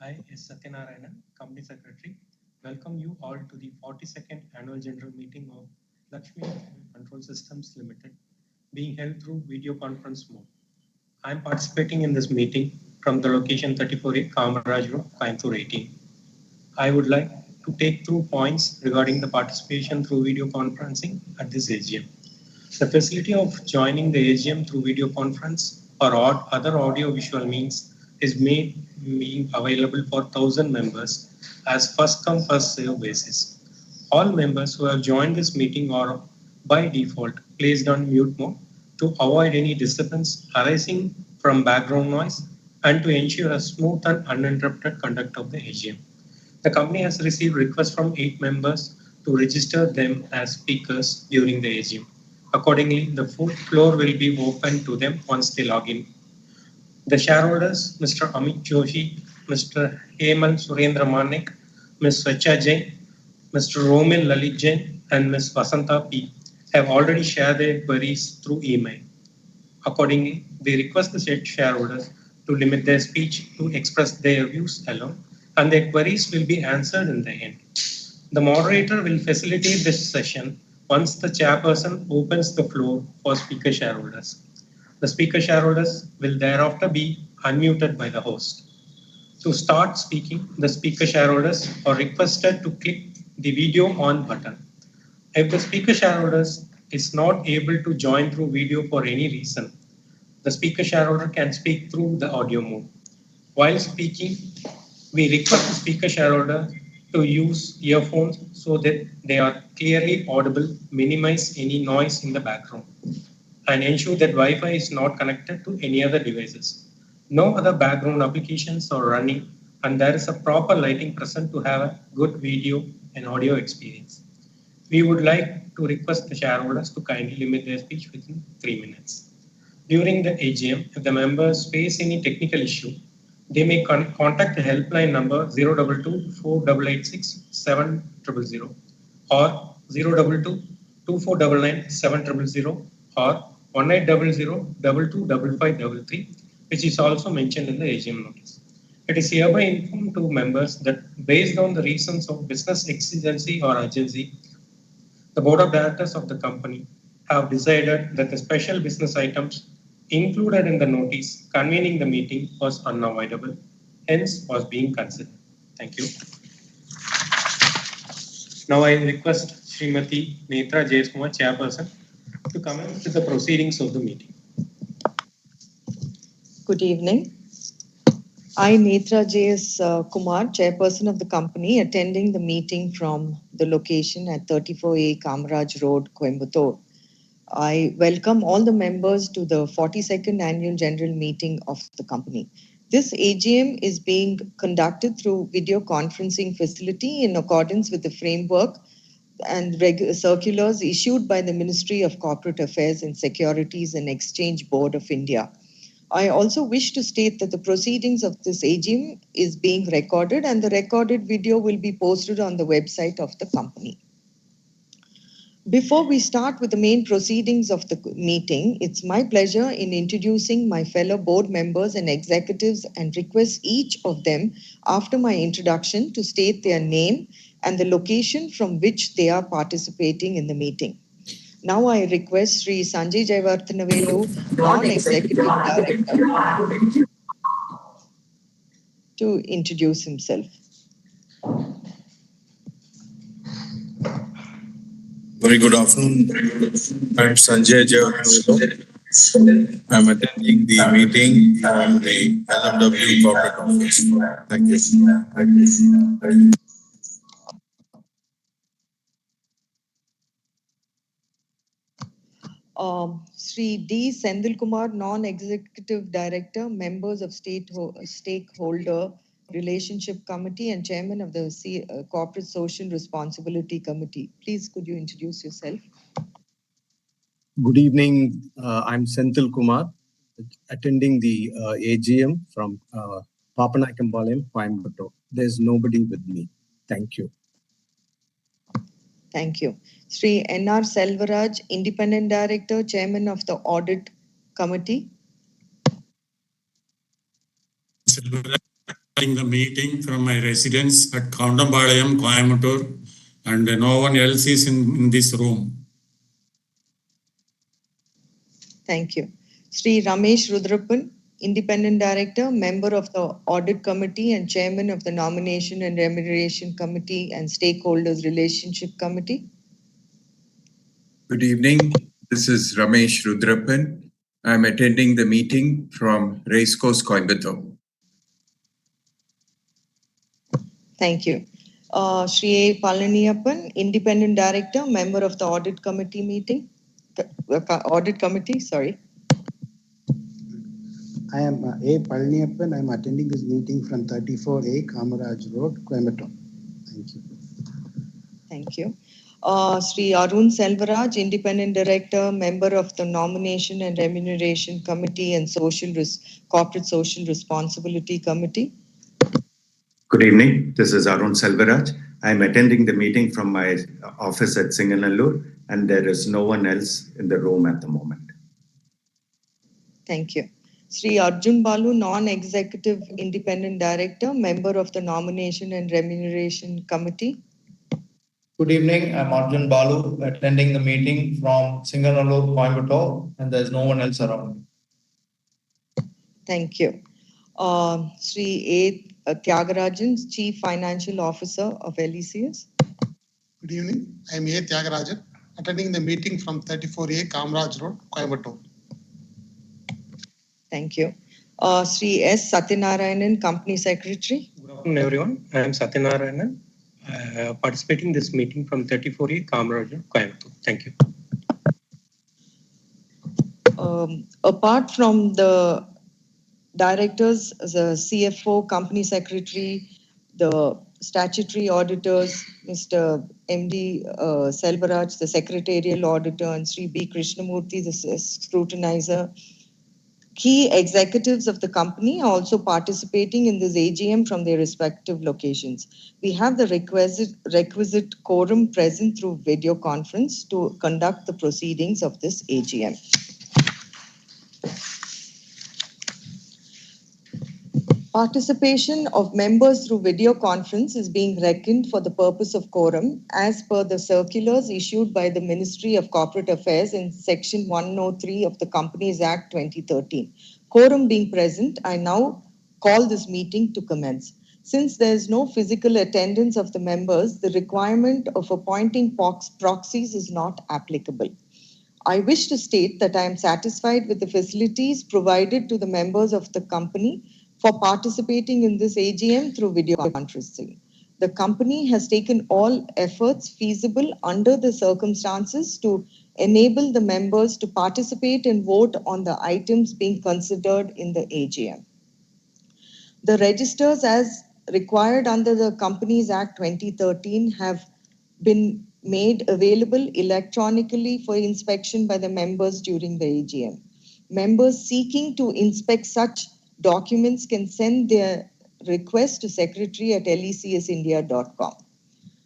I, S. Satyanarayanan, Company Secretary, welcome you all to the 42nd Annual General Meeting of Lakshmi Control Systems Limited, being held through video conference mode. I am participating in this meeting from the location 34A Kamaraj Road, Coimbatore 18. I would like to take through points regarding the participation through video conferencing at this AGM. The facility of joining the AGM through video conference or other audio-visual means is made being available for 1,000 members as first come first serve basis. All members who have joined this meeting are by default placed on mute mode to avoid any disturbance arising from background noise and to ensure a smooth and uninterrupted conduct of the AGM. The company has received requests from 8 members to register them as speakers during the AGM. Accordingly, the floor will be open to them once they log in. The shareholders, Mr. Amit Joshi, Mr. Hemal Surendra Manik, Ms. Swacha Jain, Mr. Romil Lalit Jain, and Ms. Vasanta P. have already shared their queries through email. Accordingly, we request the said shareholders to limit their speech to express their views alone, and their queries will be answered in the end. The moderator will facilitate this session once the chairperson opens the floor for speaker shareholders. The speaker shareholders will thereafter be unmuted by the host. To start speaking, the speaker shareholders are requested to click the video on button. If the speaker shareholders is not able to join through video for any reason, the speaker shareholder can speak through the audio mode. While speaking, we request the speaker shareholder to use earphones so that they are clearly audible, minimize any noise in the background, and ensure that Wi-Fi is not connected to any other devices. No other background applications are running, and there is a proper lighting present to have a good video and audio experience. We would like to request the shareholders to kindly limit their speech within 3 minutes. During the AGM, if the members face any technical issue, they may contact the helpline number 022 4886 7000 or 022 2499 7000 or 1800 which is also mentioned in the AGM notice. It is hereby informed to members that based on the reasons of business exigency or urgency, the board of directors of the company have decided that the special business items included in the notice convening the meeting was unavoidable, hence was being considered. Thank you. Now I request Srimati Netra Jayaskumar, Chairperson, to commence with the proceedings of the meeting. Good evening. I, Netra J.S. Kumar, Chairperson of the company, attending the meeting from the location at 34A Kamaraj Road, Coimbatore. I welcome all the members to the 42nd Annual General Meeting of the company. This AGM is being conducted through video conferencing facility in accordance with the framework and circulars issued by the Ministry of Corporate Affairs and Securities and Exchange Board of India. I also wish to state that the proceedings of this AGM is being recorded and the recorded video will be posted on the website of the company. Before we start with the main proceedings of the meeting, it's my pleasure in introducing my fellow board members and executives and request each of them after my introduction to state their name and the location from which they are participating in the meeting. Now I request Sri Sanjay Jayawardhanavelu, Non-Executive Director, to introduce himself. Very good afternoon. I'm Sanjay Jayawardhanavelu. I'm attending the meeting from the LMW corporate office. Thank you. Sri D. Sendil Kumar, Non-Executive Director, members of Stakeholder Relationship Committee and Chairman of the Corporate Social Responsibility Committee. Please, could you introduce yourself? Good evening. I'm Senthil Kumar, attending the AGM from Papanakembalem, Coimbatore. There's nobody with me. Thank you. Thank you. Sri N.R. Selvaraj, Independent Director, Chairman of the Audit Committee. The meeting from my residence at Kaundambalayam, Coimbatore, and no one else is in this room. Thank you. Sri Ramesh Rudrappan, Independent Director, Member of the Audit Committee and Chairman of the Nomination and Remuneration Committee and Stakeholders Relationship Committee. Good evening. This is Ramesh Rudrappan. I'm attending the meeting from Racecourse, Coimbatore. Thank you. Sri A. Palaniyappan, Independent Director, Member of the Audit Committee meeting. Audit Committee, sorry. I am A. Palaniyappan. I am attending this meeting from 34A Kamaraj Road, Coimbatore. Thank you. Thank you. Sri Arun Selvaraj, Independent Director, Member of the Nomination and Remuneration Committee and Corporate Social Responsibility Committee. Good evening. This is Arun Selvaraj. I am attending the meeting from my office at Singanallur, and there is no one else in the room at the moment. Thank you. Sri Arjun Balu, Non-Executive Independent Director, Member of the Nomination and Remuneration Committee. Good evening. I'm Arjun Balu, attending the meeting from Singanallur, Coimbatore, and there's no one else around. Thank you. Sri A. Tyagarajan, Chief Financial Officer of LECS. Good evening. I am A. Tyagarajan, attending the meeting from 34A Kamaraj Road, Coimbatore. Thank you. Sri S. Satyanarayanan, Company Secretary. Good afternoon, everyone. I am Satyanarayanan, participating in this meeting from 34A Kamaraj Road, Coimbatore. Thank you. Apart from the directors, the CFO, Company Secretary, the statutory auditors, Mr. MD Selvaraj, the secretarial auditor, and Sri B. Krishnamurthy, the scrutinizer, key executives of the company are also participating in this AGM from their respective locations. We have the requisite quorum present through video conference to conduct the proceedings of this AGM. Participation of members through video conference is being reckoned for the purpose of quorum as per the circulars issued by the Ministry of Corporate Affairs in Section 103 of the Companies Act 2013. Quorum being present, I now call this meeting to commence. Since there is no physical attendance of the members, the requirement of appointing proxies is not applicable. I wish to state that I am satisfied with the facilities provided to the members of the company for participating in this AGM through video conferencing. The company has taken all efforts feasible under the circumstances to enable the members to participate and vote on the items being considered in the AGM. The registers as required under the Companies Act 2013 have been made available electronically for inspection by the members during the AGM. Members seeking to inspect such documents can send their request to secretary@lecsindia.com.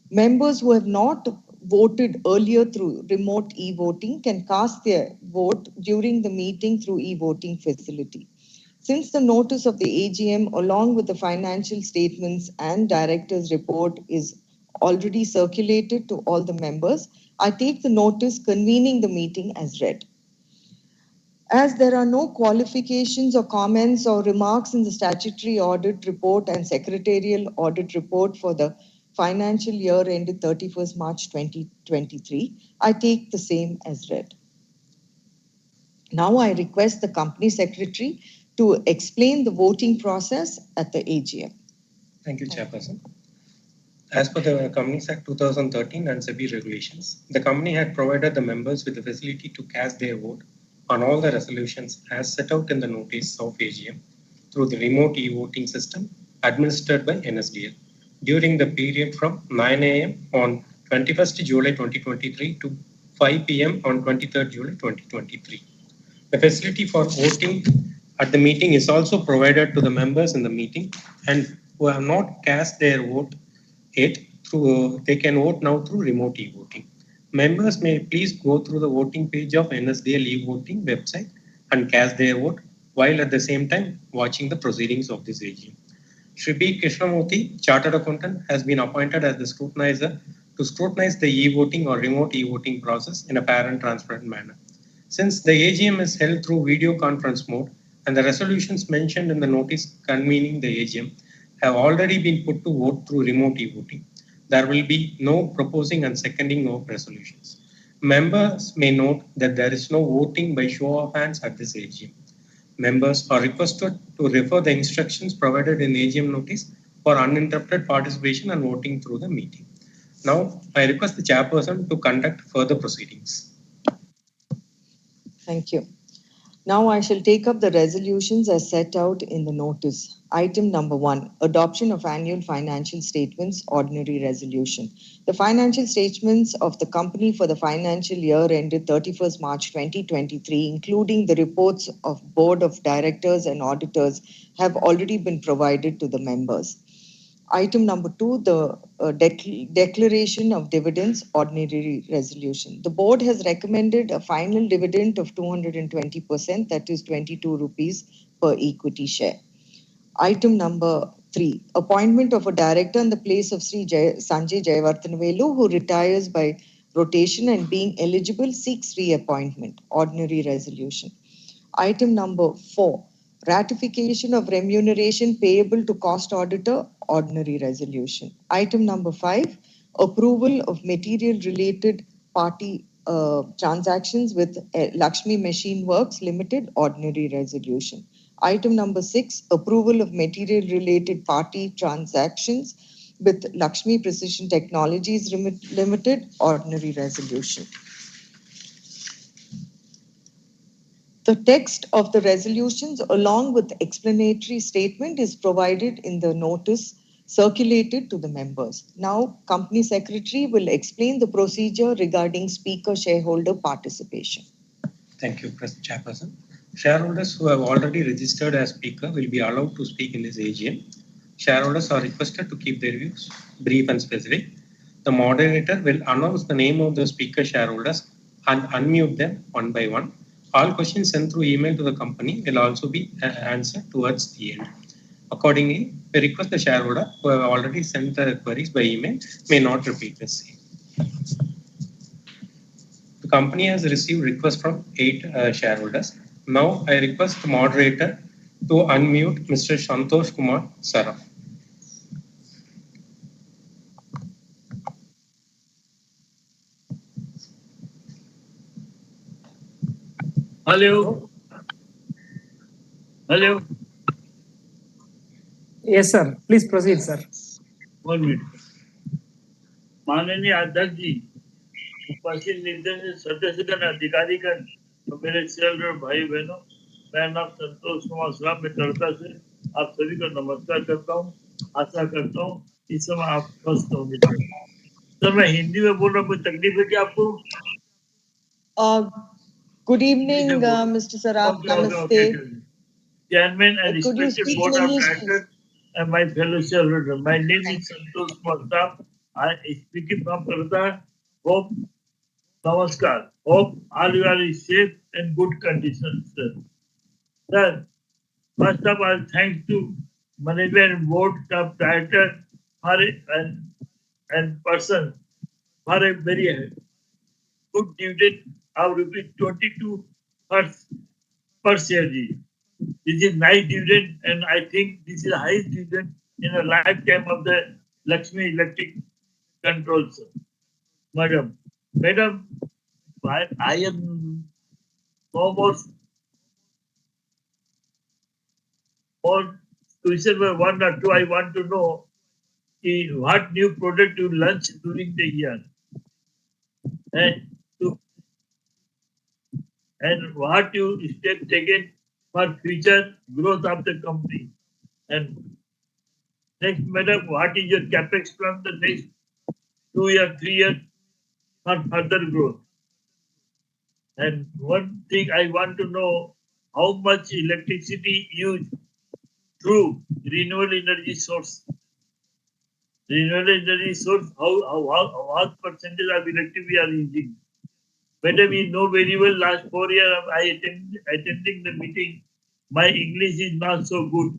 Members who have not voted earlier through remote e-voting can cast their vote during the meeting through e-voting facility. Since the notice of the AGM along with the financial statements and director's report is already circulated to all the members, I take the notice convening the meeting as read. As there are no qualifications or comments or remarks in the statutory audit report and secretarial audit report for the financial year ended 31st March 2023, I take the same as read. Now I request the company secretary to explain the voting process at the AGM. Thank you, Chairperson. As per the Companies Act 2013 and SEBI regulations, the company had provided the members with the facility to cast their vote on all the resolutions as set out in the notice of AGM through the remote e-voting system administered by NSDL during the period from 9 a.m. on 21st July 2023 to 5 p.m. on 23rd July 2023. The facility for voting at the meeting is also provided to the members in the meeting and who have not cast their vote yet, they can vote now through remote e-voting. Members may please go through the voting page of NSDL e-voting website and cast their vote while at the same time watching the proceedings of this AGM. Shri B. Krishnamurthy, Chartered Accountant, has been appointed as the scrutinizer to scrutinize the e-voting or remote e-voting process in a fair and transparent manner. Since the AGM is held through video conference mode and the resolutions mentioned in the notice convening the AGM have already been put to vote through remote e-voting, there will be no proposing and seconding of resolutions. Members may note that there is no voting by show of hands at this AGM. Members are requested to refer the instructions provided in the AGM notice for uninterrupted participation and voting through the meeting. Now, I request the chairperson to conduct further proceedings. Thank you. Now I shall take up the resolutions as set out in the notice. Item number 1, adoption of annual financial statements, ordinary resolution. The financial statements of the company for the financial year ended 31st March 2023, including the reports of Board of Directors and Auditors, have already been provided to the members. Item number 2, the declaration of dividends, ordinary resolution. The board has recommended a final dividend of 220%, that is 22 rupees per equity share. Item number 3, appointment of a director in the place of Sri Sanjay Jayawardhanavelu, who retires by rotation and being eligible seeks reappointment, ordinary resolution. Item number 4, ratification of remuneration payable to cost auditor, ordinary resolution. Item number 5, approval of material related party transactions with Lakshmi Machine Works Limited, ordinary resolution. Item number 6, approval of material related party transactions with Lakshmi Precision Technologies Limited, ordinary resolution. The text of the resolutions along with the explanatory statement is provided in the notice circulated to the members. Now, Company Secretary will explain the procedure regarding speaker shareholder participation. Thank you, Chairperson. Shareholders who have already registered as speaker will be allowed to speak in this AGM. Shareholders are requested to keep their views brief and specific. The moderator will announce the name of the speaker shareholders and unmute them one by one. All questions sent through email to the company will also be answered towards the end. Accordingly, we request the shareholder who have already sent the queries by email may not repeat the same. The company has received requests from 8 shareholders. Now, I request the moderator to unmute Mr. Santosh Kumar Saraf. Hello. Hello. Yes, sir. Please proceed, sir. 1 minute. माननीय अध्यक्ष जी, उपस्थित निर्देश सदस्यगण, अधिकारीगण और मेरे shareholder भाई बहनों, मेरा नाम संतोष कुमार साहब, मैं कलकत्ता से आप सभी को नमस्कार करता हूँ। आशा करता हूँ इस समय आप स्वस्थ होंगे। सर, मैं हिंदी में बोल रहा हूँ, कोई तकलीफ है क्या आपको? Good evening, Mr. Saraf. Namaste. Chairman and respected board of directors and my fellow shareholders. My name is Santosh Kumar. I speaking from Kolkata. Hope, namaskar. Hope all you are safe and good conditions, sir. Sir, first of all, thanks to management board of directors for and person for a very good dividend of ₹22 per share. This is nice dividend, and I think this is the highest dividend in a lifetime of the Lakshmi Electric Controls. Madam, I am almost more question one or two. I want to know what new product you launch during the year, and what you step taken for future growth of the company. And next, madam, what is your capex plan the next 2 years, 3 years for further growth? And one thing I want to know, how much electricity used through renewable energy source? Renewable energy source, what percentage of electricity we are using? Madam, we know very well, last 4 years I attending the meeting, my English is not so good.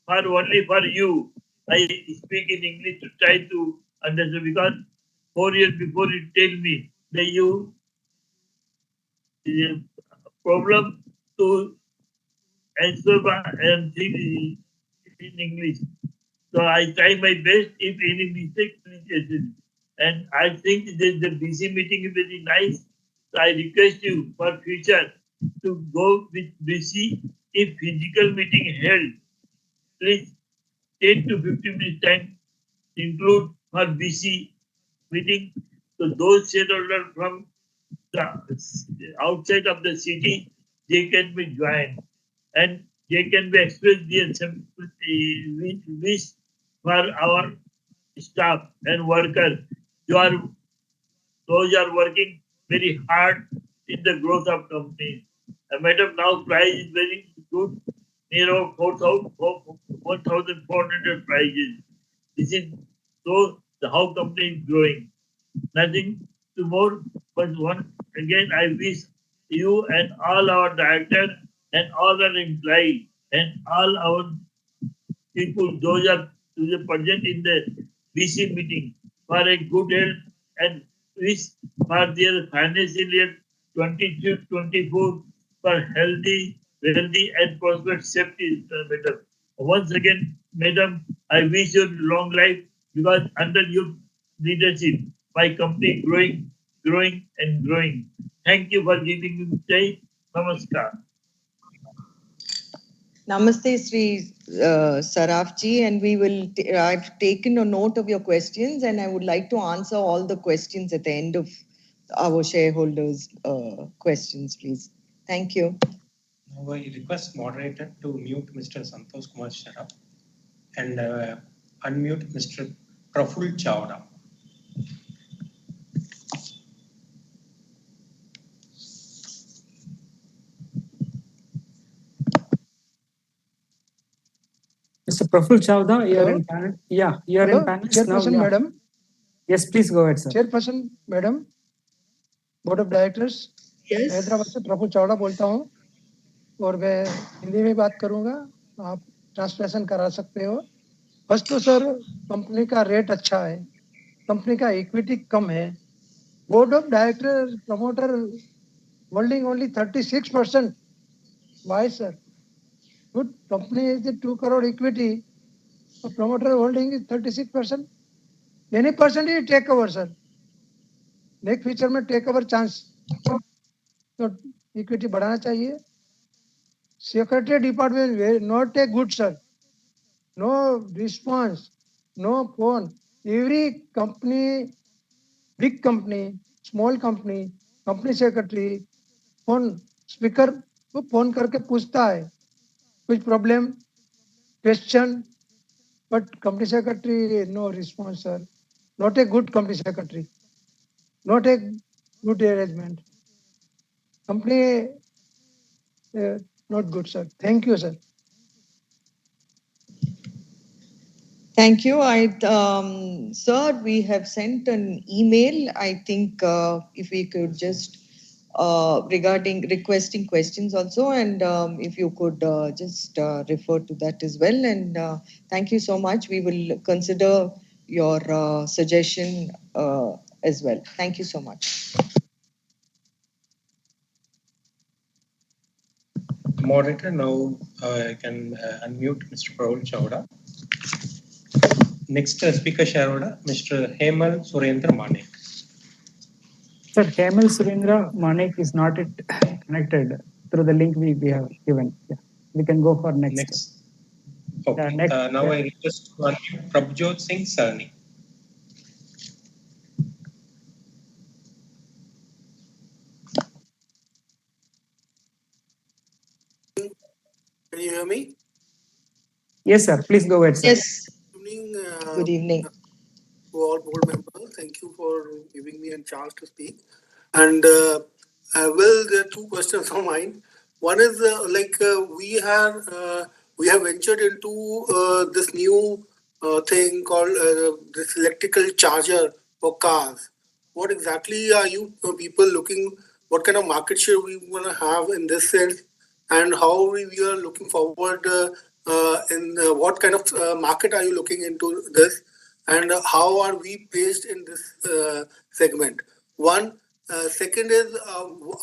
only for you. I speak in English to try to understand because 4 years before you tell me that you problem to answer and think in English. So I try my best. If any mistake, please assist. And I think the busy meeting is very nice. So I request you for future to go with busy. If physical meeting held, please 10 to 15 minutes time include for BC meeting. So those shareholders from the outside of the city, they can be joined and they can be expressed their wish for our staff and workers. Those are working very hard in the growth of companies. And madam, now price is very good, near about 1,400 prices. This is so how company is growing. Nothing to more, but one again I wish you and all our directors and all our employees and all our people, those are present in the BC meeting for a good health and wish for their financial year 23-24 for healthy, wealthy and prosperous safety, madam. Once again, madam, I wish you long life because under your leadership, my company growing and growing. Thank you for giving me time. Namaskar. Namaste, Sri Sarafji, and I've taken a note of your questions, and I would like to answer all the questions at the end of our shareholders' questions, please. Thank you. Now I request moderator to mute Mr. Santosh Kumar Sharaf and unmute Mr. Praful Chawda. Mr. Praful Chawda, you are in panel. Yeah, you are in panel. Chairperson, now, madam. Yes, please go ahead, sir. Chairperson, madam. Board of directors Hyderabad से प्रफुल्ल चावड़ा बोलता हूँ और मैं हिंदी में बात करूँगा, आप translation करा सकते हो। फर्स्ट तो सर कंपनी का रेट अच्छा है, कंपनी का इक्विटी कम है, board of director promoter holding only 36%। Why sir? Good company is 2 crore equity, promoter holding is 36%. Any percentage take over, sir. Next future में टेक ओवर चांस तो equity बढ़ाना चाहिए। Secretary department not a good sir, no response, no phone. Every company, big company, small company, company secretary phone speaker वो phone करके पूछता है कुछ problem question, but company secretary no response sir, not a good company secretary, not a good arrangement. Company not good, sir. Thank you, sir. Thank you. Sir, we have sent an email. I think if we could just regarding requesting questions also, and if you could just refer to that as well. And thank you so much. We will consider your suggestion as well. Thank you so much. Moderator, now I can unmute Mr. Praful Chawda. Next speaker shareholder, Mr. Hemal Surendra Manek. Sir, Hemal Surendra Manek is not connected through the link we have given. Yeah. We can go for next. Okay. Now I request to unmute Prabhjot Singh Sarni. Can you hear me? Yes, sir. Please go ahead, sir. Yes. Good evening. To all board members. Thank you for giving me a chance to speak. And well, there are two questions of mine. One is we have ventured into this new thing called this electrical charger for cars. What exactly are you people looking? What kind of market share we want to have in this sense? And how we are looking forward what kind of market are you looking into this, and how are we placed in this segment? One. Second is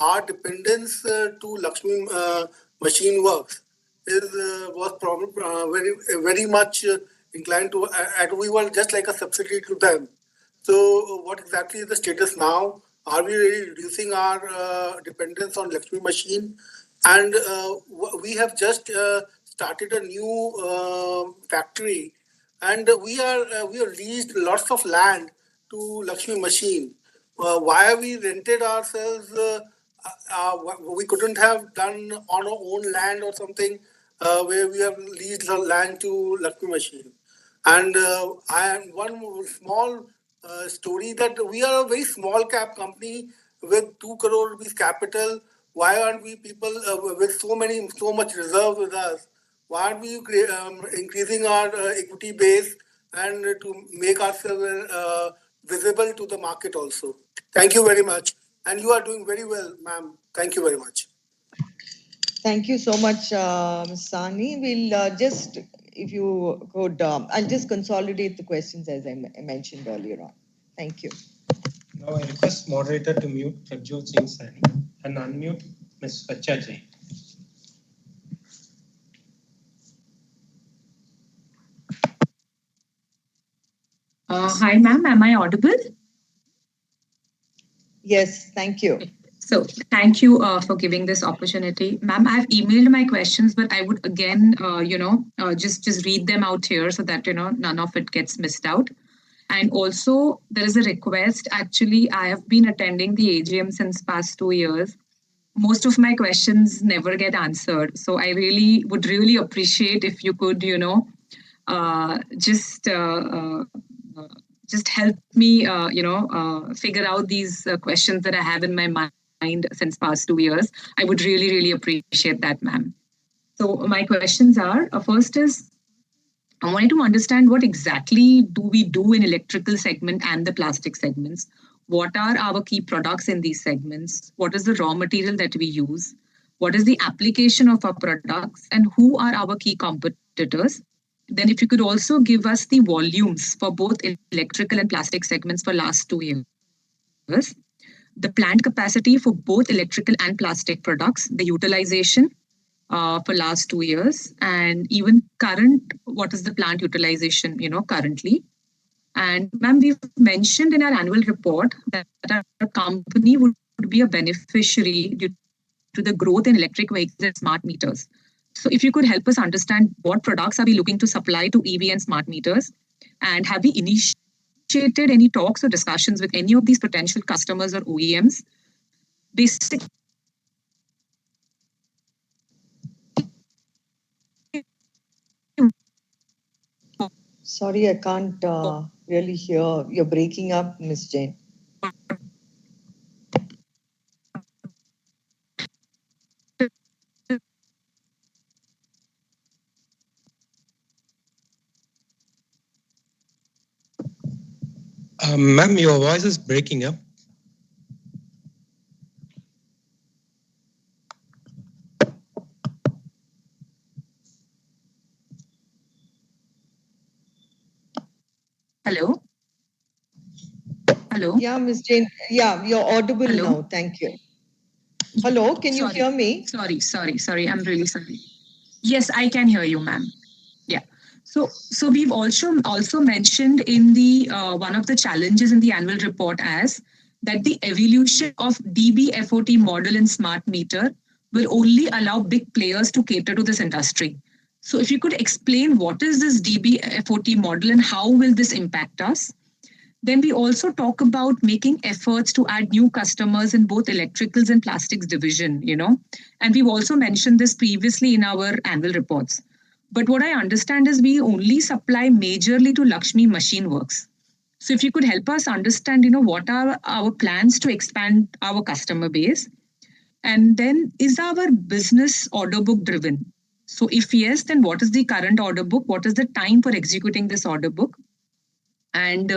our dependence to Lakshmi Machine Works was very much inclined to, and we were just like a subsidiary to them. So, what exactly is the status now? Are we really reducing our dependence on Lakshmi Machine? And we have just started a new factory, and we have leased lots of land to Lakshmi Machine. Why have we rented ourselves? We couldn't have done on our own land or something where we have leased the land to Lakshmi Machine. And I am one small story that we are a very small cap company with 2 crore rupees capital. Why aren't we people with so much reserve with us? Why aren't we increasing our equity base and to make ourselves visible to the market also? Thank you very much. And you are doing very well, ma'am. Thank you very much. Thank you so much, Ms. Sani. We'll just, if you could, I'll just consolidate the questions as I mentioned earlier on. Thank you. Now I request moderator to mute Prabjot Singh Sani and unmute Ms. Vacha Jain. Hi, ma'am. Am I audible? Yes, thank you. So thank you for giving this opportunity. Ma'am, I've emailed my questions, but I would again, just read them out here so that, none of it gets missed out. And also there is a request. Actually, I have been attending the AGM since past 2 years. Most of my questions never get answered. So I would really appreciate if you could, just help me, figure out these questions that I have in my mind since past 2 years. I would really, really appreciate that, ma'am. So my questions are, first is, I wanted to understand what exactly do we do in electrical segment and the plastic segments? What are our key products in these segments? What is the raw material that we use? What is the application of our products? And who are our key competitors? Then if you could also give us the volumes for both electrical and plastic segments for last 2 years, the plant capacity for both electrical and plastic products, the utilization for last 2 years, and even current, what is the plant utilization, currently. And ma'am, we've mentioned in our annual report that our company would be a beneficiary due to the growth in electric vehicles and smart meters. So if you could help us understand what products are we looking to supply to EV and smart meters, and have we initiated any talks or discussions with any of these potential customers or OEMs? Basically, sorry, I can't really hear. You're breaking up, Ms. Jain. Ma'am, your voice is breaking up. hello? Hello? Yeah, Ms. Jain. Yeah, you're audible Hello? now. Thank you. Hello, can you hear me? Sorry. I'm really sorry. Yes, I can hear you, ma'am. Yeah. So we've also mentioned in the one of the challenges in the annual report as that the evolution of DBFOT model in smart meter will only allow big players to cater to this industry. So if you could explain what is this DBFOT model and how will this impact us? Then we also talk about making efforts to add new customers in both electricals and plastics division, and we've also mentioned this previously in our annual reports. But what I understand is we only supply majorly to Lakshmi Machine Works. So if you could help us understand, what are our plans to expand our customer base? And then is our business order book driven? So if yes, then what is the current order book? What is the time for executing this order book? And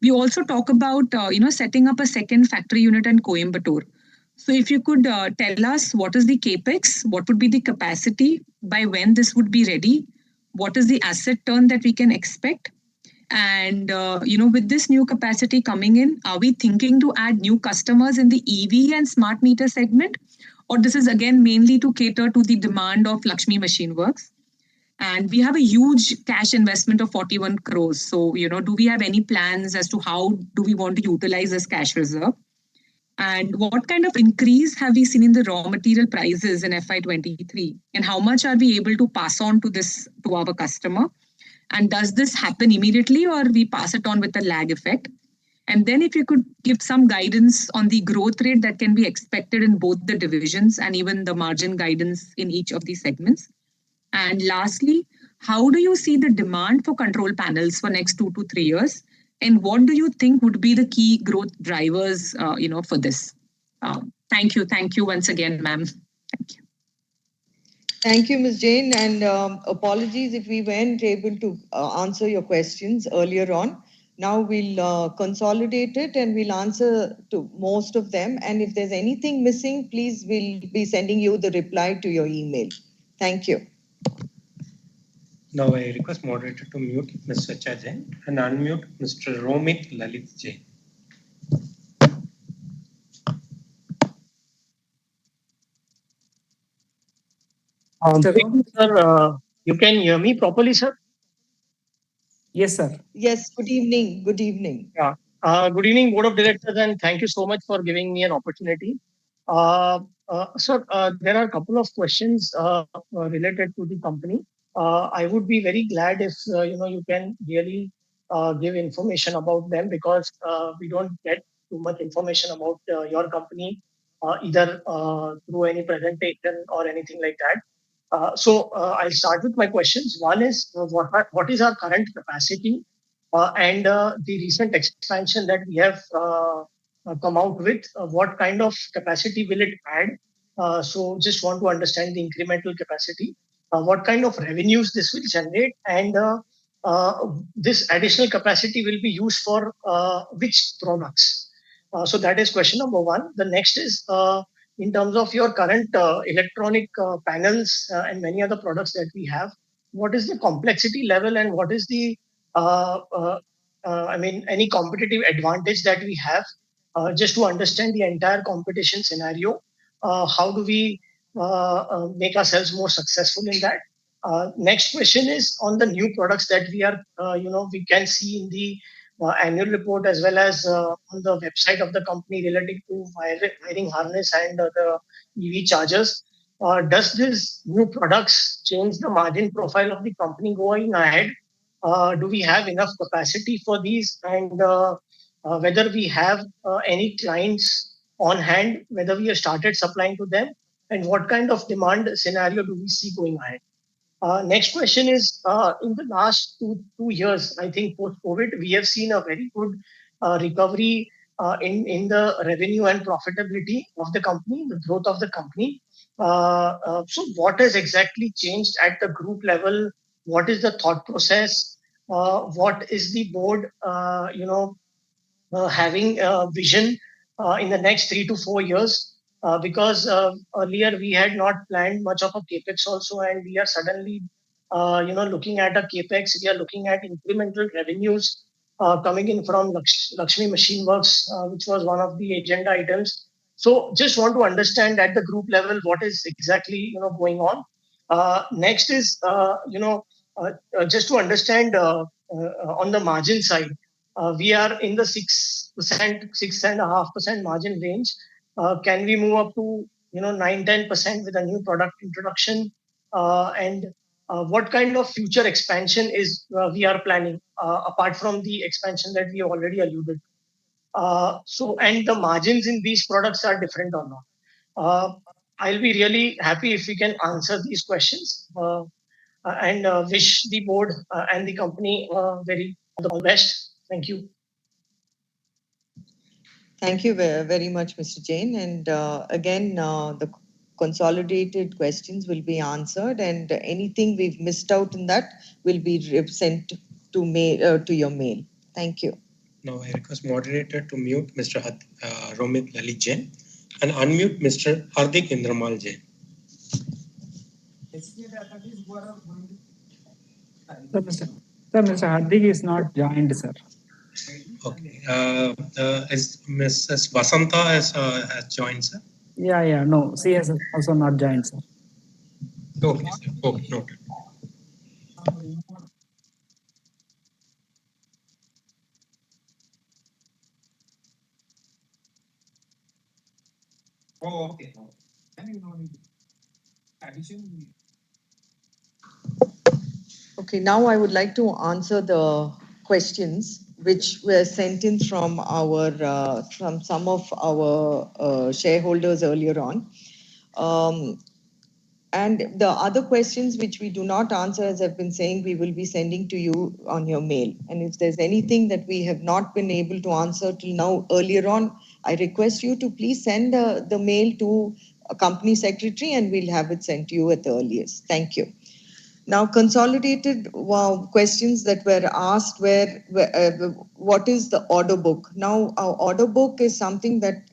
we also talk about, setting up a second factory unit in Coimbatore. So if you could tell us what is the capex, what would be the capacity, by when this would be ready, what is the asset turn that we can expect? And, with this new capacity coming in, are we thinking to add new customers in the EV and smart meter segment? Or this is again mainly to cater to the demand of Lakshmi Machine Works? And we have a huge cash investment of 41 crores. So, do we have any plans as to how do we want to utilize this cash reserve? And what kind of increase have we seen in the raw material prices in FY23? And how much are we able to pass on to our customer? And does this happen immediately or we pass it on with a lag effect? And then if you could give some guidance on the growth rate that can be expected in both the divisions and even the margin guidance in each of these segments. And lastly, how do you see the demand for control panels for next 2 to 3 years? And what do you think would be the key growth drivers, for this? Thank you. Thank you once again, ma'am. Thank you. Thank you, Ms. Jain, and apologies if we weren't able to answer your questions earlier on. Now we'll consolidate it and we'll answer to most of them. And if there's anything missing, please, we'll be sending you the reply to your email. Thank you. Now I request moderator to mute Ms. Swacha Jain and unmute Mr. Romit Lalit Jain. Sir, you can hear me properly, sir? Yes, sir. Yes, good evening. Good evening. Yeah. Good evening, Board of Directors, and thank you so much for giving me an opportunity. Sir, there are a couple of questions related to the company. I would be very glad if you can really give information about them because we don't get too much information about your company either through any presentation or anything like that. I'll start with my questions. One is what is our current capacity and the recent expansion that we have come out with? What kind of capacity will it add? Just want to understand the incremental capacity. What kind of revenues this will generate, and this additional capacity will be used for which products? So that is question number one. The next is in terms of your current electronic panels and many other products that we have, what is the complexity level and what is the any competitive advantage that we have just to understand the entire competition scenario? How do we make ourselves more successful in that? Next question is on the new products that we are, we can see in the annual report as well as on the website of the company relating to wiring harness and the EV chargers. Does these new products change the margin profile of the company going ahead? Do we have enough capacity for these, and whether we have any clients on hand, whether we have started supplying to them, and what kind of demand scenario do we see going ahead? Next question is, in the last two years, I think post-COVID, we have seen a very good recovery in the revenue and profitability of the company, the growth of the company. So what has exactly changed at the group level? What is the thought process? What is the board, having a vision in the next 3 to 4 years? Because earlier we had not planned much of a capex also, and we are suddenly, looking at a capex. We are looking at incremental revenues coming in from Lakshmi Machine Works, which was one of the agenda items. So just want to understand at the group level what is exactly going on. Next is just to understand on the margin side. We are in the 6%, 6.5% margin range. Can we move up to 9-10% with a new product introduction? And what kind of future expansion is we are planning apart from the expansion that we already alluded to? And the margins in these products are different or not? I'll be really happy if we can answer these questions and wish the board and the company very all the best. Thank you. Thank you very much, Mr. Jain. And again, the consolidated questions will be answered, and anything we've missed out in that will be sent to your mail. Thank you. Now I request moderator to mute Mr. Romit Lalit Jain and unmute Mr. Hardik Indramal Jain. Mr. Hardik is not joined, sir. Okay. Is Mrs. Vasanta has joined, sir? Yeah, no, she has also not joined, sir. Okay, sir. Okay, noted. Oh, okay. Okay, now I would like to answer the questions which were sent in from from some of our shareholders earlier on. And the other questions which we do not answer, as I've been saying, we will be sending to you on your mail. And if there's anything that we have not been able to answer till now earlier on, I request you to please send the mail to a company secretary and we'll have it sent to you at the earliest. Thank you. Now, consolidated questions that were asked were, what is the order book? Now, our order book is something that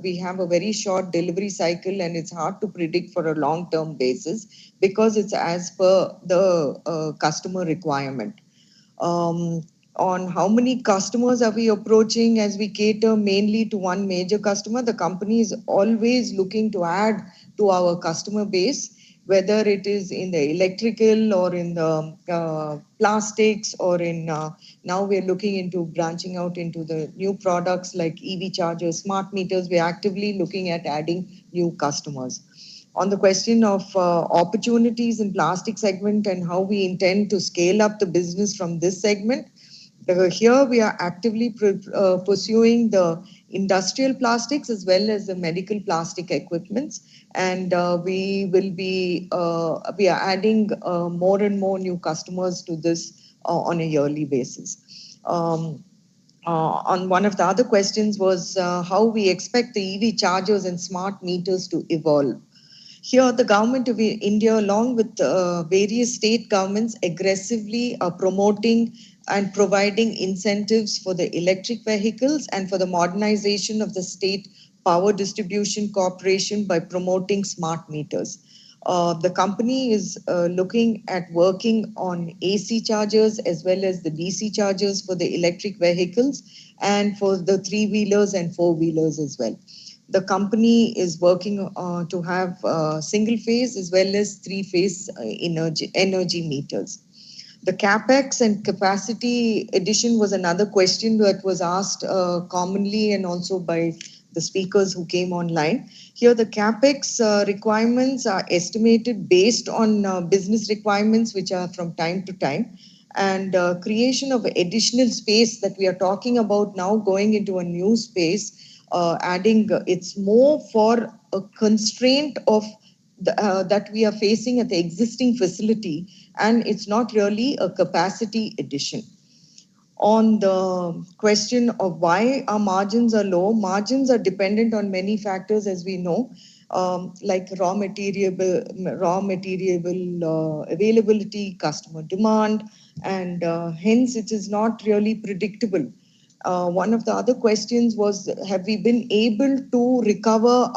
we have a very short delivery cycle and it's hard to predict for a long-term basis because it's as per the customer requirement. On how many customers are we approaching as we cater mainly to one major customer, the company is always looking to add to our customer base, whether it is in the electrical or in the plastics or in now we're looking into branching out into the new products like EV chargers, smart meters. We're actively looking at adding new customers. On the question of opportunities in plastic segment and how we intend to scale up the business from this segment, here we are actively pursuing the industrial plastics as well as the medical plastic equipments, and we are adding more and more new customers to this on a yearly basis. On one of the other questions was how we expect the EV chargers and smart meters to evolve. Here, the government of India, along with various state governments, aggressively are promoting and providing incentives for the electric vehicles and for the modernization of the state power distribution corporation by promoting smart meters. The company is looking at working on AC chargers as well as the DC chargers for the electric vehicles and for the three-wheelers and four-wheelers as well. The company is working to have single phase as well as three-phase energy meters. The capex and capacity addition was another question that was asked commonly and also by the speakers who came online. Here, the capex requirements are estimated based on business requirements, which are from time to time, and creation of additional space that we are talking about now, going into a new space. Adding, it's more for a constraint of that we are facing at the existing facility, and it's not really a capacity addition. On the question of why our margins are low, margins are dependent on many factors, as we know, like raw material availability, customer demand, and hence it is not really predictable. One of the other questions was, have we been able to recover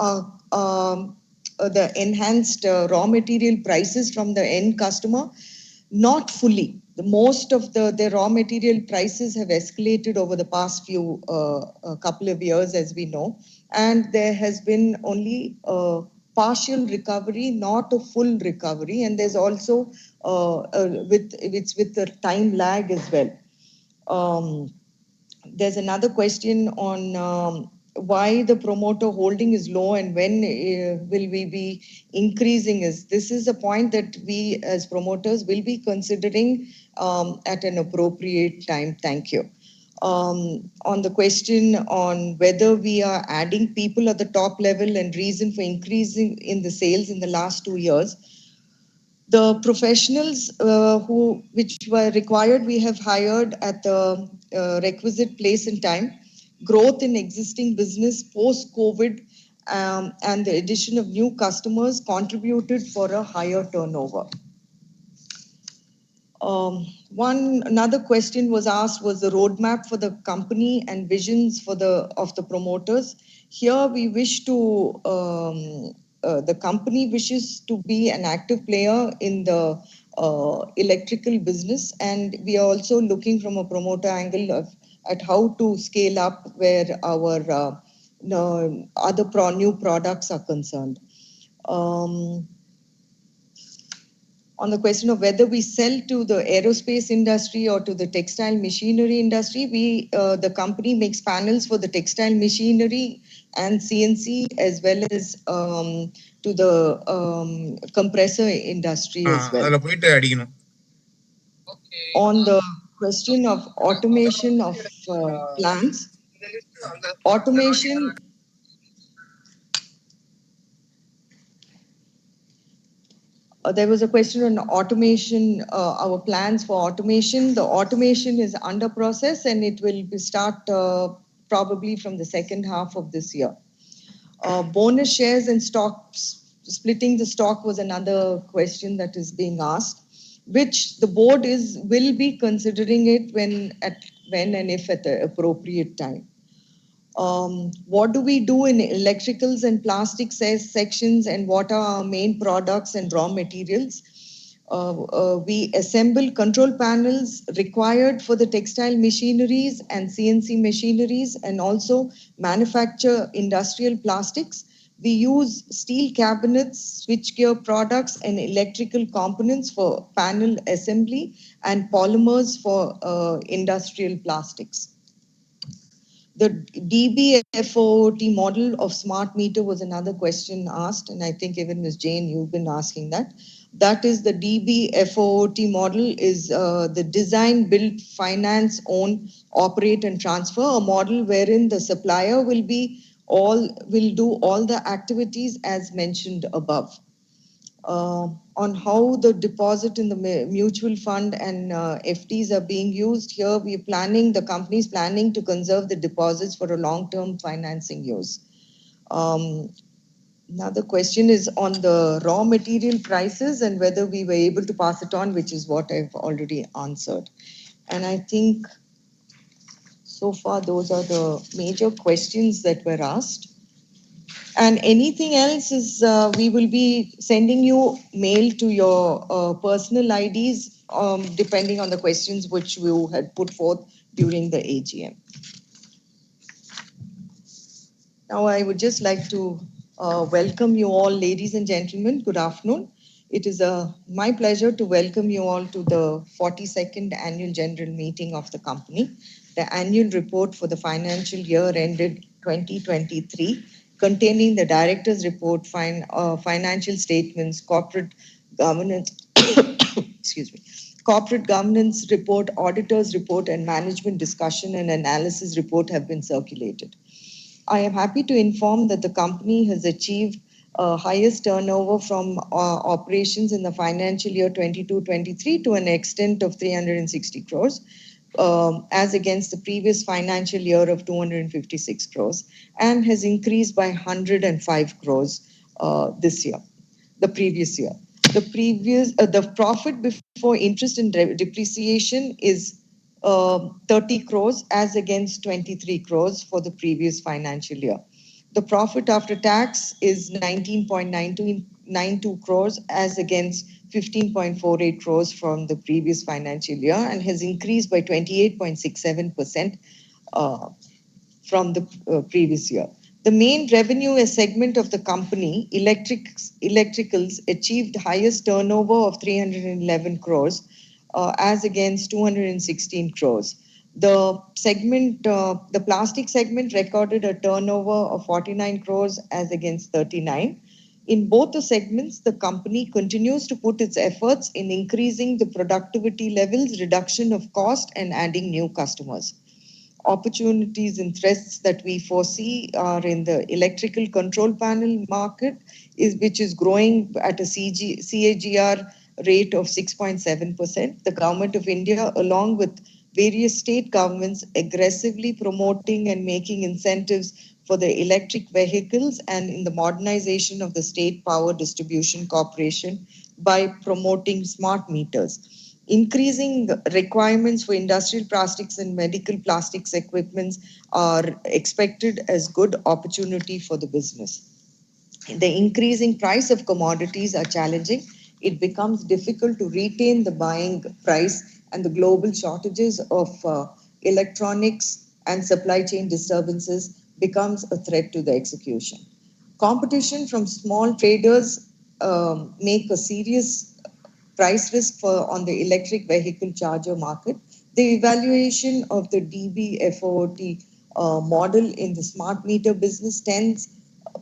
the enhanced raw material prices from the end customer? Not fully. Most of the raw material prices have escalated over the past few couple of years, as we know, and there has been only a partial recovery, not a full recovery, and there's also with the time lag as well. There's another question on why the promoter holding is low and when will we be increasing is. This is a point that we as promoters will be considering at an appropriate time. Thank you. On the question on whether we are adding people at the top level and reason for increasing in the sales in the last 2 years, the professionals which were required, we have hired at the requisite place and time. Growth in existing business post-COVID and the addition of new customers contributed for a higher turnover. Another question was asked was the roadmap for the company and visions for of the promoters. Here we wish to the company wishes to be an active player in the electrical business, and we are also looking from a promoter angle at how to scale up where our other new products are concerned. On the question of whether we sell to the aerospace industry or to the textile machinery industry, the company makes panels for the textile machinery and CNC, as well as to the compressor industry as well. On the question of automation of plants, automation there was a question on automation, our plans for automation. The automation is under process and it will start probably from the second half of this year. Bonus shares and stocks, splitting the stock was another question that is being asked, which the board will be considering it when and if at the appropriate time. What do we do in electricals and plastics sections, and what are our main products and raw materials? We assemble control panels required for the textile machineries and CNC machineries, and also manufacture industrial plastics. We use steel cabinets, switchgear products, and electrical components for panel assembly, and polymers for industrial plastics. The DBFOT model of smart meter was another question asked, and I think even Ms. Jain, you've been asking that. That is the DBFOT model is the design, build, finance, own, operate and transfer, a model wherein the supplier will do all the activities as mentioned above. On how the deposit in the mutual fund and FDs are being used, here the company is planning to conserve the deposits for a long-term financing use. Another question is on the raw material prices and whether we were able to pass it on, which is what I've already answered. And I think so far those are the major questions that were asked. And anything else is we will be sending you mail to your personal IDs depending on the questions which you had put forth during the AGM. Now I would just like to welcome you all, ladies and gentlemen. Good afternoon. It is my pleasure to welcome you all to the 42nd Annual General Meeting of the company. The annual report for the financial year ended 2023, containing the director's report, financial statements, corporate governance, corporate governance report, auditor's report, and management discussion and analysis report have been circulated. I am happy to inform that the company has achieved highest turnover from operations in the financial year 22-23 to an extent of 360 crores. As against the previous financial year of 256 crores, and has increased by 105 crores this year, the previous year. The profit before interest and depreciation is 30 crores as against 23 crores for the previous financial year. The profit after tax is 19.92 crores as against 15.48 crores from the previous financial year, and has increased by 28.67% from the previous year. The main revenue segment of the company, electricals, achieved highest turnover of 311 crores as against 216 crores. The plastic segment recorded a turnover of 49 crores as against 39. In both the segments, the company continues to put its efforts in increasing the productivity levels, reduction of cost, and adding new customers. Opportunities and threats that we foresee are in the electrical control panel market, which is growing at a CAGR rate of 6.7%. The Government of India, along with various state governments, aggressively promoting and making incentives for the electric vehicles and in the modernization of the State Power Distribution Corporation by promoting smart meters. Increasing requirements for industrial plastics and medical plastics equipments are expected as good opportunity for the business. The increasing price of commodities are challenging it becomes difficult to retain the buying price, and the global shortages of electronics and supply chain disturbances becomes a threat to the execution. Competition from small traders make a serious price risk on the electric vehicle charger market. The evaluation of the DBFOT model in the smart meter business tends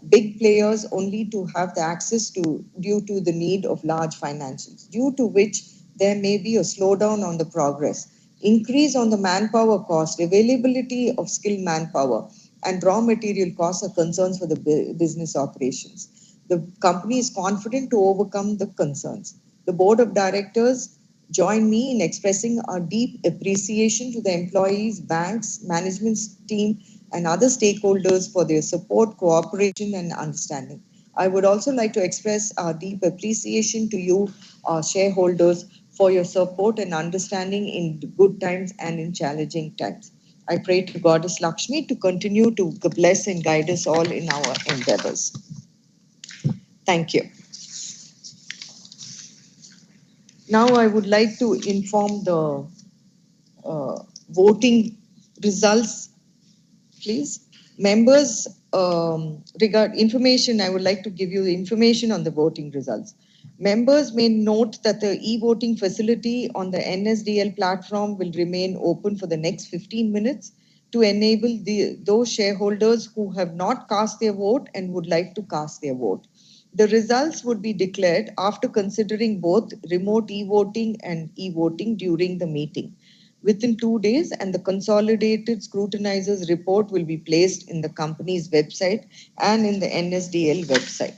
big players only to have the access to due to the need of large financials, due to which there may be a slowdown on the progress. Increase on the manpower cost, availability of skilled manpower, and raw material costs are concerns for the business operations. The company is confident to overcome the concerns. The board of directors join me in expressing our deep appreciation to the employees, banks, management team, and other stakeholders for their support, cooperation, and understanding. I would also like to express our deep appreciation to you, our shareholders, for your support and understanding in good times and in challenging times. I pray to Goddess Lakshmi to continue to bless and guide us all in our endeavors. Thank you. Now I would like to inform the voting results, please. Members, regard information, I would like to give you the information on the voting results. Members may note that the e-voting facility on the NSDL platform will remain open for the next 15 minutes to enable those shareholders who have not cast their vote and would like to cast their vote. The results would be declared after considering both remote e-voting and e-voting during the meeting within 2 days, and the consolidated scrutinizer's report will be placed in the company's website and in the NSDL website.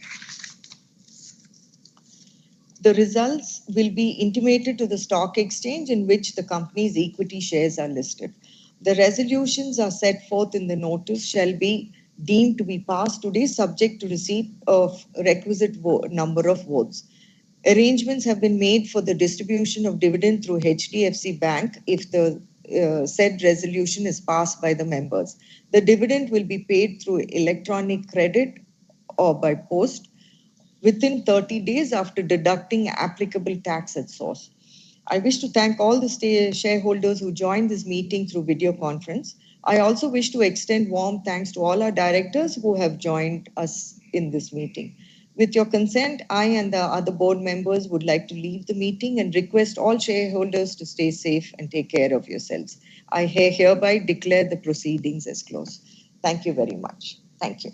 The results will be intimated to the stock exchange in which the company's equity shares are listed. The resolutions are set forth in the notice shall be deemed to be passed today, subject to receipt of requisite number of votes. Arrangements have been made for the distribution of dividend through HDFC Bank if the said resolution is passed by the members. The dividend will be paid through electronic credit or by post within 30 days after deducting applicable tax at source. I wish to thank all the shareholders who joined this meeting through video conference. I also wish to extend warm thanks to all our directors who have joined us in this meeting. With your consent, I and the other board members would like to leave the meeting and request all shareholders to stay safe and take care of yourselves. I hereby declare the proceedings as closed. Thank you very much. Thank you.